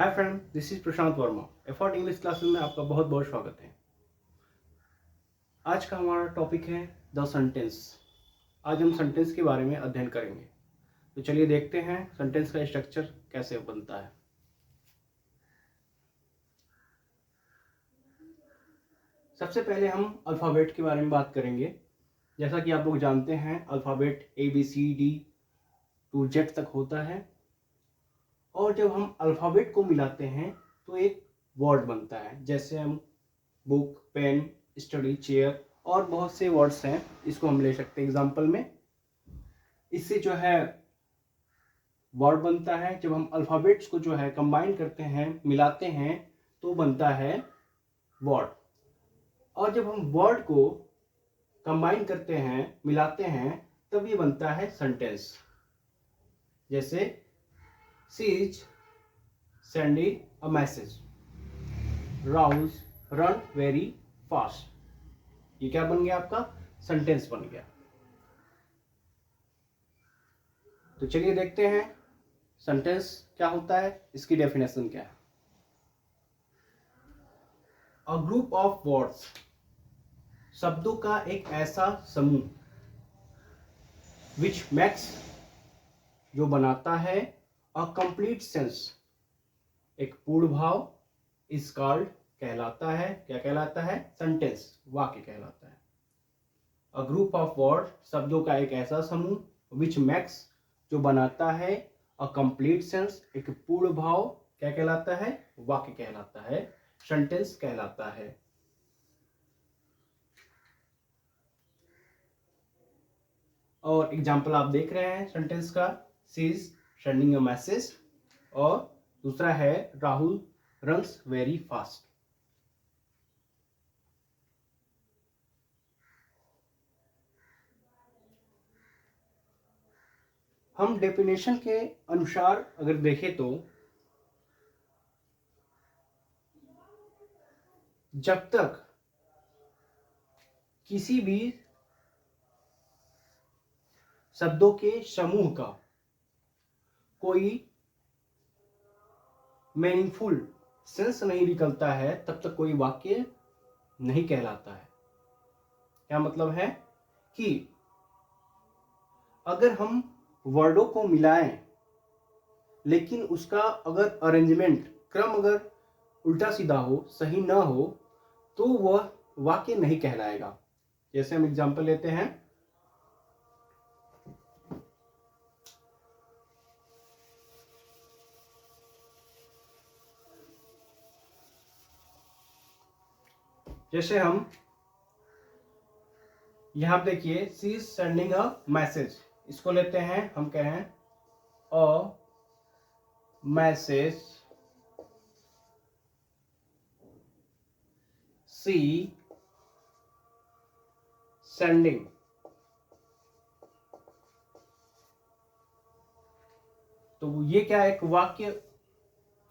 Hi friend, this is Prashant Verma. Effort English classes में आपका बहुत बहुत स्वागत है। आज का हमारा टॉपिक है द सेंटेंस। आज हम सेंटेंस के बारे में अध्ययन करेंगे। तो चलिए देखते हैं सेंटेंस का स्ट्रक्चर कैसे बनता है। सबसे पहले हम अल्फ़ाबेट के बारे में बात करेंगे। जैसा कि आप लोग जानते हैं, अल्फ़ाबेट ABCD to Z तक होता है और जब हम अल्फ़ाबेट को मिलाते हैं तो एक वर्ड बनता है। जैसे हम बुक, पेन, स्टडी, चेयर और बहुत से वर्ड्स हैं, इसको हम ले सकते हैं एग्जाम्पल में। इससे जो है वर्ड बनता है। जब हम अल्फ़ाबेट्स को जो है कंबाइन करते हैं, मिलाते हैं, तो बनता है वर्ड। और जब हम वर्ड को कंबाइन करते हैं, मिलाते हैं, तब ये बनता है सेंटेंस। जैसे she is sending a message, Rahul run very fast. ये क्या बन गया? आपका सेंटेंस बन गया। तो चलिए देखते हैं सेंटेंस क्या होता है, इसकी डेफिनेशन क्या है। अ ग्रुप ऑफ वर्ड्स, शब्दों का एक ऐसा समूह, विच मेक्स, जो बनाता है, अ कंप्लीट सेंस, एक पूर्ण भाव, इज कॉल्ड, कहलाता है। क्या कहलाता है? सेंटेंस, वाक्य कहलाता है। अ ग्रुप ऑफ वर्ड, शब्दों का एक ऐसा समूह, विच मेक्स, जो बनाता है, अ कंप्लीट सेंस, एक पूर्ण भाव, क्या कहलाता है? वाक्य कहलाता है, सेंटेंस कहलाता है। और एग्जाम्पल आप देख रहे हैं सेंटेंस का, she is sending a message, और दूसरा है राहुल रन्स वेरी फास्ट। हम डेफिनेशन के अनुसार अगर देखें तो जब तक किसी भी शब्दों के समूह का कोई मीनिंगफुल सेंस नहीं निकलता है, तब तक कोई वाक्य नहीं कहलाता है। क्या मतलब है कि अगर हम वर्डों को मिलाएं, लेकिन उसका अगर अरेंजमेंट, क्रम अगर उल्टा सीधा हो, सही ना हो, तो वह वाक्य नहीं कहलाएगा। जैसे हम एग्जांपल लेते हैं, जैसे हम यहां देखिए, she is sending a message, इसको लेते हैं, हम कहें अ मैसेज सी सेंडिंग। तो ये क्या एक वाक्य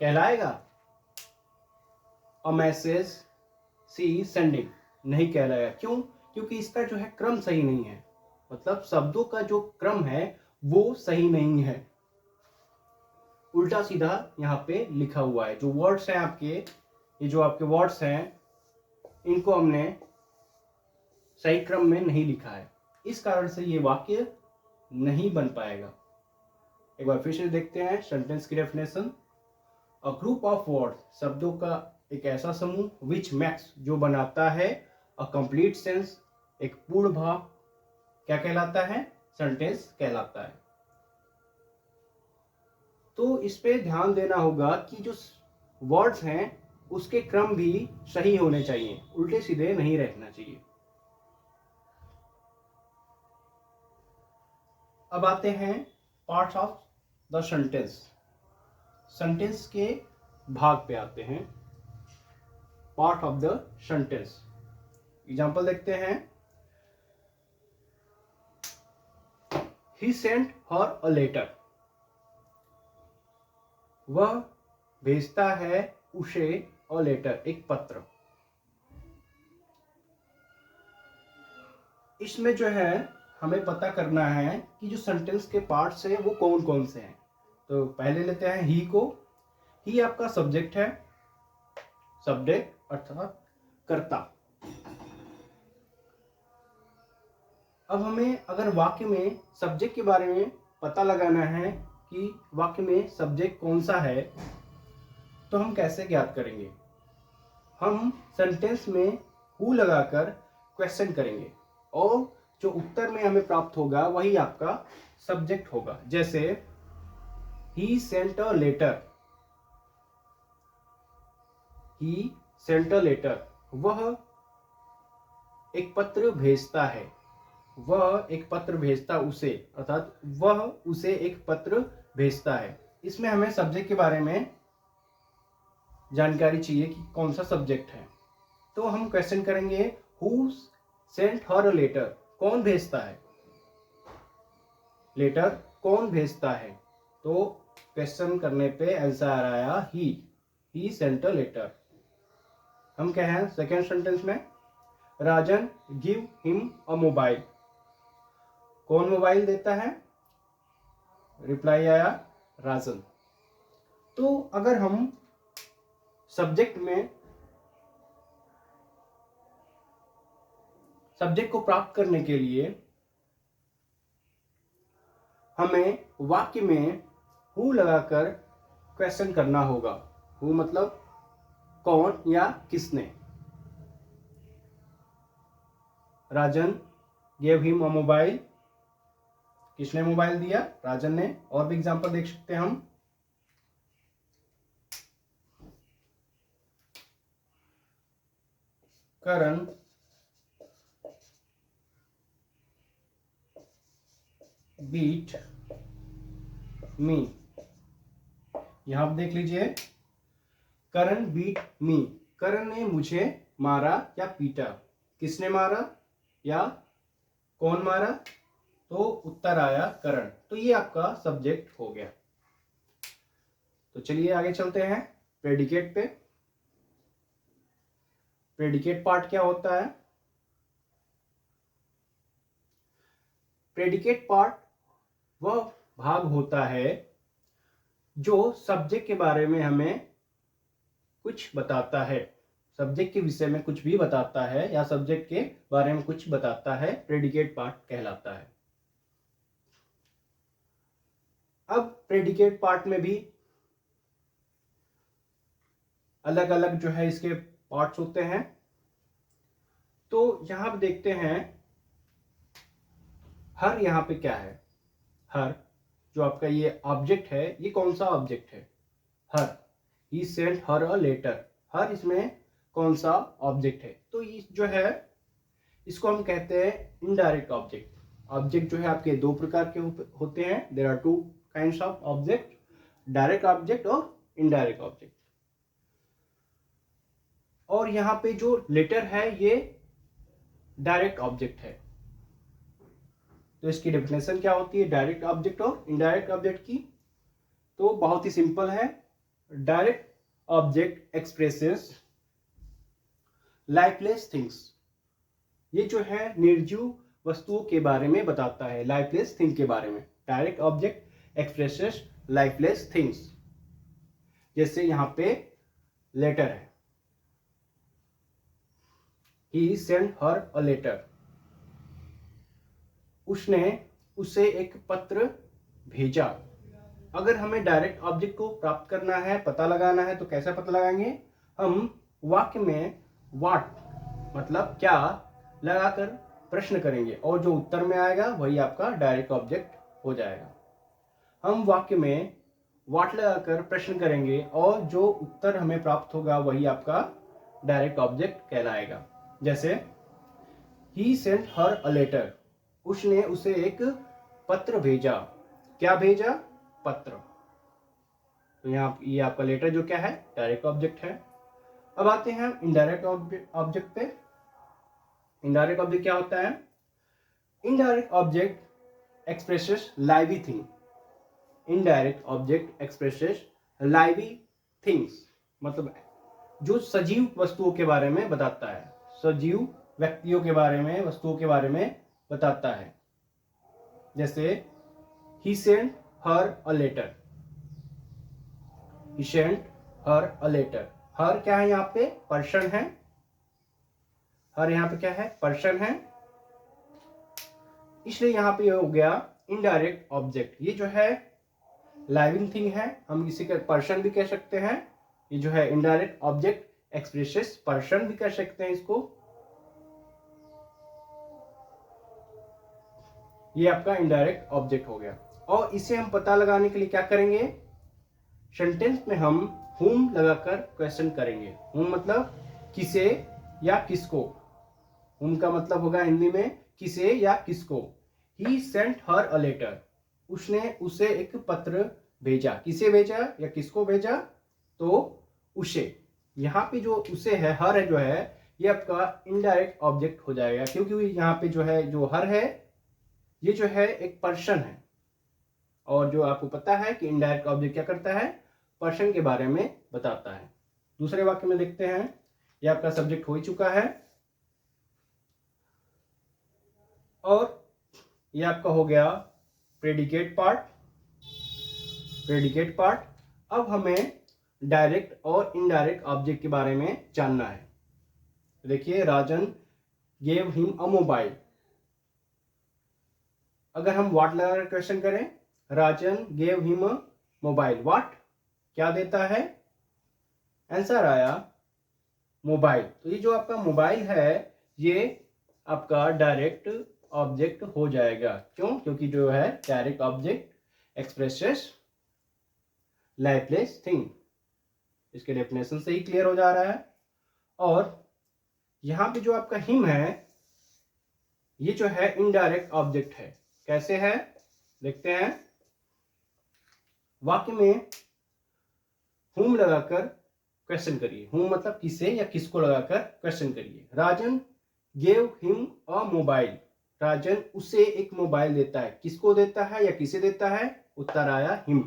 कहलाएगा? अ मैसेज सी सेंडिंग नहीं कहलाएगा। क्यों? क्योंकि इसका जो है क्रम सही नहीं है, मतलब शब्दों का जो क्रम है वो सही नहीं है, उल्टा सीधा यहाँ पे लिखा हुआ है। जो वर्ड्स हैं आपके, ये जो आपके वर्ड्स हैं, इनको हमने सही क्रम में नहीं लिखा है, इस कारण से ये वाक्य नहीं बन पाएगा। एक बार फिर से देखते हैं सेंटेंस की definition. A group of words, शब्दों का एक ऐसा समूह, विच मैक्स, जो बनाता है, अ कंप्लीट सेंस, एक पूर्ण भाव, क्या कहलाता है? सेंटेंस कहलाता है। तो इस पे ध्यान देना होगा कि जो वर्ड्स हैं उसके क्रम भी सही होने चाहिए, उल्टे सीधे नहीं रहना चाहिए। अब आते हैं parts of the sentence. Sentence के भाग पे आते हैं, part of the sentence. Example देखते हैं, ही सेंट हर अ लेटर, वह भेजता है उसे अ लेटर, एक पत्र। इसमें जो है हमें पता करना है कि जो सेंटेंस के पार्ट्स हैं वो कौन कौन से हैं। तो पहले लेते हैं ही को। ही आपका सब्जेक्ट है, सब्जेक्ट अर्थात कर्ता। अब हमें अगर वाक्य में सब्जेक्ट के बारे में पता लगाना है कि वाक्य में सब्जेक्ट कौन सा है, तो हम कैसे ज्ञात करेंगे? हम सेंटेंस में हु लगाकर क्वेश्चन करेंगे और जो उत्तर में हमें प्राप्त होगा वही आपका सब्जेक्ट होगा। जैसे ही sent a letter, he sent a letter, वह एक पत्र भेजता है, वह एक पत्र भेजता उसे, अर्थात वह उसे एक पत्र भेजता है। इसमें हमें सब्जेक्ट के बारे में जानकारी चाहिए कि कौन सा सब्जेक्ट है, तो हम क्वेश्चन करेंगे who sent her a letter, कौन भेजता है, लेटर कौन भेजता है। तो क्वेश्चन करने पे आंसर आया ही सेंट अ लेटर। हम क्या है सेकेंड सेंटेंस में, राजन गिव हिम अ मोबाइल, कौन मोबाइल देता है, रिप्लाई आया राजन। तो अगर हम सब्जेक्ट को प्राप्त करने के लिए हमें वाक्य में हु लगाकर क्वेश्चन करना होगा। हु मतलब कौन या किसने। राजन गेव हिम अ मोबाइल, किसने मोबाइल दिया, राजन ने। और भी एग्जांपल देख सकते हैं हम। करण बीट मी, यहां आप देख लीजिए, करण बीट मी, करण ने मुझे मारा या पीटा। किसने मारा या कौन मारा, तो उत्तर आया करण। तो ये आपका सब्जेक्ट हो गया। तो चलिए आगे चलते हैं प्रेडिकेट पे। प्रेडिकेट पार्ट क्या होता है? प्रेडिकेट पार्ट वह भाग होता है जो सब्जेक्ट के बारे में हमें कुछ बताता है, सब्जेक्ट के विषय में कुछ भी बताता है या सब्जेक्ट के बारे में कुछ बताता है, प्रेडिकेट पार्ट कहलाता है। अब प्रेडिकेट पार्ट में भी अलग अलग जो है इसके पार्ट्स होते हैं। तो यहां पर देखते हैं हर, यहां पे क्या है, हर जो आपका ये ऑब्जेक्ट है, ये कौन सा ऑब्जेक्ट है, हर। ही सेंट हर अ लेटर, हर इसमें कौन सा ऑब्जेक्ट है, तो ये जो है इसको हम कहते हैं इनडायरेक्ट ऑब्जेक्ट। ऑब्जेक्ट जो है आपके दो प्रकार के होते हैं, there are two kinds of object, direct object और इनडायरेक्ट ऑब्जेक्ट। और यहां पे जो लेटर है ये डायरेक्ट ऑब्जेक्ट है। तो इसकी डेफिनेशन क्या होती है डायरेक्ट ऑब्जेक्ट और इनडायरेक्ट ऑब्जेक्ट की? तो बहुत ही सिंपल है। Direct object expresses lifeless things, ये जो है निर्जीव वस्तुओं के बारे में बताता है, लाइफलेस थिंग के बारे में। Direct object expresses lifeless things. जैसे यहां पे लेटर है, ही सेंट हर अ लेटर, उसने उसे एक पत्र भेजा। अगर हमें डायरेक्ट ऑब्जेक्ट को प्राप्त करना है, पता लगाना है, तो कैसा पता लगाएंगे? हम वाक्य में व्हाट मतलब क्या लगाकर प्रश्न करेंगे और जो उत्तर में आएगा वही आपका डायरेक्ट ऑब्जेक्ट हो जाएगा। हम वाक्य में व्हाट लगाकर प्रश्न करेंगे और जो उत्तर हमें प्राप्त होगा वही आपका डायरेक्ट ऑब्जेक्ट कहलाएगा। जैसे ही सेंट हर अ लेटर, उसने उसे एक पत्र भेजा। क्या भेजा? पत्र। तो यहाँ ये आपका लेटर जो क्या है डायरेक्ट ऑब्जेक्ट है। अब आते हैं इनडायरेक्ट ऑब्जेक्ट पे। इनडायरेक्ट ऑब्जेक्ट क्या होता है? इनडायरेक्ट ऑब्जेक्ट एक्सप्रेसेस लाइवी थिंग। इनडायरेक्ट ऑब्जेक्ट एक्सप्रेसेस लाइवी थिंग्स, मतलब जो सजीव वस्तुओं के बारे में बताता है, सजीव व्यक्तियों के बारे में, वस्तुओं के बारे में बताता है। जैसे he sent her a letter, he sent her a letter. Her क्या है यहाँ पे? पर्सन है। हर यहाँ पे क्या है? पर्सन है, इसलिए यहाँ पे हो गया इनडायरेक्ट ऑब्जेक्ट। ये जो है लाइविंग थिंग है, हम इसी का पर्सन भी कह सकते हैं। ये जो है इनडायरेक्ट ऑब्जेक्ट एक्सप्रेसेस पर्सन भी कह सकते हैं इसको। ये आपका इनडायरेक्ट ऑब्जेक्ट हो गया। और इसे हम पता लगाने के लिए क्या करेंगे? सेंटेंस में हम whom लगाकर क्वेश्चन करेंगे। whom मतलब किसे या किसको। whom का मतलब होगा हिंदी में किसे या किसको। he sent her a letter, उसने उसे एक पत्र भेजा। किसे भेजा या किसको भेजा? तो उसे। यहाँ पे जो उसे है, हर है जो है, ये आपका इनडायरेक्ट ऑब्जेक्ट हो जाएगा, क्योंकि यहाँ पे जो है, जो हर है, ये जो है एक पर्सन है। और जो आपको पता है कि इनडायरेक्ट ऑब्जेक्ट क्या करता है? पर्सन के बारे में बताता है। दूसरे वाक्य में देखते हैं। ये आपका सब्जेक्ट हो ही चुका है और ये आपका हो गया प्रेडिकेट पार्ट। Predicate part. अब हमें डायरेक्ट और इनडायरेक्ट ऑब्जेक्ट के बारे में जानना है। देखिए, Rajan gave him a mobile. अगर हम व्हाट लगाकर क्वेश्चन करें, Rajan gave him a mobile, what क्या देता है? आंसर आया मोबाइल। तो ये जो आपका मोबाइल है, ये आपका डायरेक्ट ऑब्जेक्ट हो जाएगा। क्यों? क्योंकि जो है direct object expresses lifeless thing. इसके डेफिनेशन से ही क्लियर हो जा रहा है। और यहां पे जो आपका हिम है, ये जो है इनडायरेक्ट ऑब्जेक्ट है। कैसे है? देखते हैं। वाक्य में whom लगाकर क्वेश्चन करिए। whom मतलब किसे या किसको लगाकर क्वेश्चन करिए। राजन गेव हिम अ मोबाइल, राजन उसे एक मोबाइल देता है। किसको देता है या किसे देता है? उत्तर आया हिम।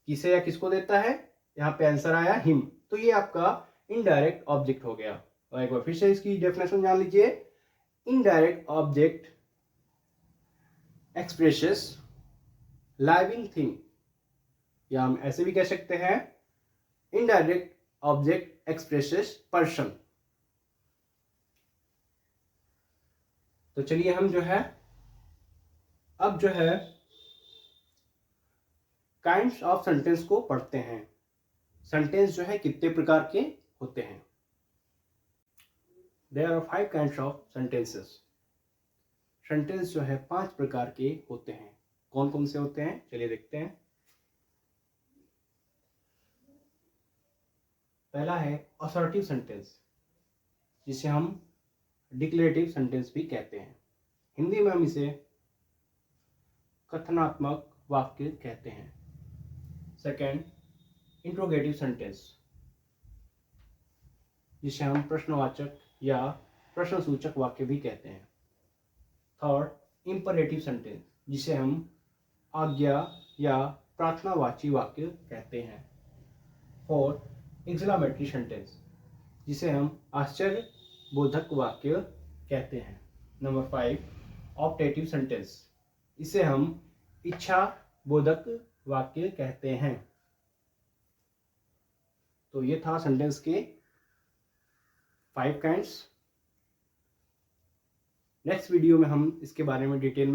किसे या किसको देता है? यहाँ पे आंसर आया हिम। तो ये आपका इनडायरेक्ट ऑब्जेक्ट हो गया। और एक बार फिर से इसकी डेफिनेशन जान लीजिए। Indirect object expresses living thing, या हम ऐसे भी कह सकते हैं इनडायरेक्ट ऑब्जेक्ट एक्सप्रेसेस पर्सन। तो चलिए हम जो है अब जो है काइंड्स ऑफ सेंटेंस को पढ़ते हैं। सेंटेंस जो है कितने प्रकार के होते हैं? There are 5 kinds of sentences. Sentence जो है 5 प्रकार के होते हैं। कौन कौन से होते हैं? चलिए देखते हैं। पहला है असर्टिव सेंटेंस, जिसे हम डिक्लेरेटिव सेंटेंस भी कहते हैं। हिंदी में हम इसे कथनात्मक वाक्य कहते हैं। सेकंड, इंट्रोगेटिव सेंटेंस, जिसे हम प्रश्नवाचक या प्रश्नसूचक वाक्य भी कहते हैं। थर्ड, इंपरेटिव सेंटेंस, जिसे हम आज्ञा या प्रार्थनावाची वाक्य कहते हैं। फोर्थ, एक्सक्लेमेटरी सेंटेंस, जिसे हम आश्चर्य बोधक वाक्य कहते हैं। नंबर 5, ऑप्टेटिव सेंटेंस, इसे हम इच्छा बोधक वाक्य कहते हैं। तो ये था सेंटेंस के 5 काइंड्स। नेक्स्ट वीडियो में हम इसके बारे में डिटेल में